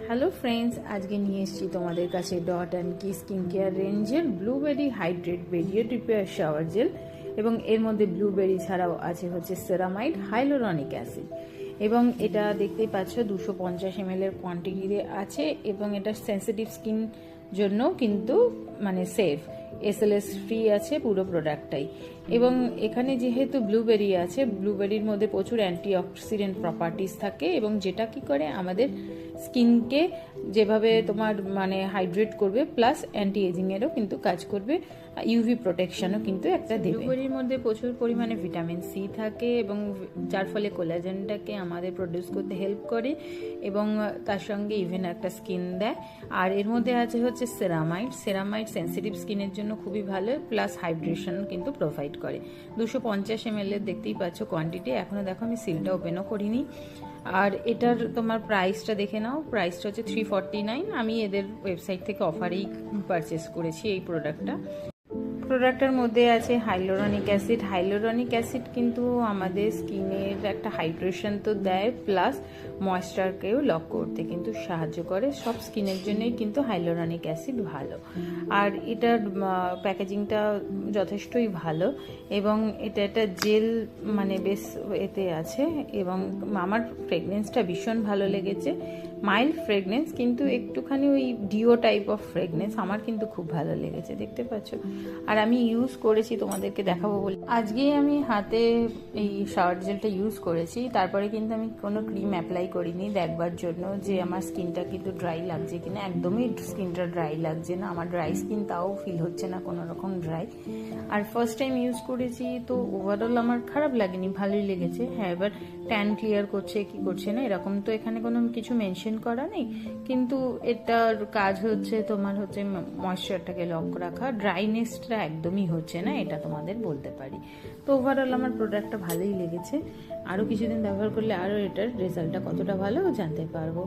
Hello friends, আজকে নিয়ে এসেছি তোমাদের কাছে dot and key skin care রেঞ্জের blueberry hydrate barrier repair shower gel. এবং এর মধ্যে ব্লুবেরি ছাড়াও আছে হচ্ছে সেরামাইড হাইলোরনিক অ্যাসিড। এবং এটা দেখতেই পাচ্ছ 250 ml এর কোয়ান্টিটিতে আছে এবং এটা সেন্সিটিভ স্কিন জন্য কিন্তু মানে সেফ, SLS ফ্রি আছে পুরো প্রোডাক্টটাই। এবং এখানে যেহেতু ব্লুবেরি আছে, ব্লুবেরির মধ্যে প্রচুর অ্যান্টিঅক্সিডেন্ট প্রপার্টিস থাকে এবং যেটা কি করে আমাদের স্কিনকে যেভাবে তোমার মানে হাইড্রেট করবে, প্লাস অ্যান্টি এজিংয়েরও কিন্তু কাজ করবে, ইউভি প্রোটেকশনও কিন্তু একটা দেবে। ব্লুবেরির মধ্যে প্রচুর পরিমাণে ভিটামিন সি থাকে এবং যার ফলে কোলাজেনটাকে আমাদের প্রডিউস করতে হেল্প করে এবং তার সঙ্গে ইভেন একটা স্কিন দেয়। আর এর মধ্যে আছে হচ্ছে সেরামাইড সেন্সিটিভ স্কিনের জন্য খুবই ভালো, প্লাস হাইড্রেশন কিন্তু প্রোভাইড করে। 250 ml এর দেখতেই পাচ্ছ কোয়ান্টিটি। এখনো দেখো আমি সিলটা ওপেনও করিনি। আর এটার তোমার প্রাইসটা দেখে নাও, প্রাইসটা হচ্ছে 349। আমি এদের ওয়েবসাইট থেকে অফারেই পারচেস করেছি এই প্রোডাক্টের মধ্যে আছে হাইলোরনিক অ্যাসিড কিন্তু আমাদের স্কিনের একটা হাইড্রেশন তো দেয়, প্লাস ময়েশ্চারকেও লক করতে কিন্তু সাহায্য করে। সব স্কিনের জন্যই কিন্তু হাইলোরনিক অ্যাসিড ভালো। আর এটার প্যাকেজিংটা যথেষ্টই ভালো এবং এটা একটা জেল মানে বেশ এতে আছে এবং আমার ফ্রেগনেন্সটা ভীষণ ভালো লেগেছে। মাইল্ড ফ্রেগনেন্স কিন্তু একটুখানি ওই ডিও টাইপ অফ ফ্রেগনেন্স, আমার কিন্তু খুব ভালো লেগেছে, দেখতে পাচ্ছ। আর আমি ইউজ করেছি, তোমাদেরকে দেখাবো বলে আজকেই আমি হাতে এই শাওয়ার জেলটা ইউজ করেছি। তারপরে কিন্তু আমি কোনো ক্রিম অ্যাপ্লাই করিনি দেখবার জন্য যে আমার স্কিনটা কিন্তু ড্রাই লাগছে কিনা। একদমই স্কিনটা ড্রাই লাগছে না, আমার ড্রাই স্কিন তাও ফিল হচ্ছে না কোনো রকম ড্রাই। আর ফার্স্ট টাইম ইউজ করেছি তো ওভারঅল আমার খারাপ লাগেনি, ভালোই লেগেছে। হ্যাঁ, এবার ট্যান ক্লিয়ার করছে কি করছে না এরকম তো এখানে কোনো কিছু মেনশন করা নেই, কিন্তু এটার কাজ হচ্ছে তোমার হচ্ছে ময়েশ্চারটাকে লক রাখা, ড্রাইনেসটা একদমই হচ্ছে না, এটা তোমাদের বলতে পারি। তো ওভারঅল আমার প্রোডাক্টটা ভালোই লেগেছে। আরও কিছুদিন ব্যবহার করলে আরও এটার রেজাল্টটা কতটা ভালো জানতে পারবো।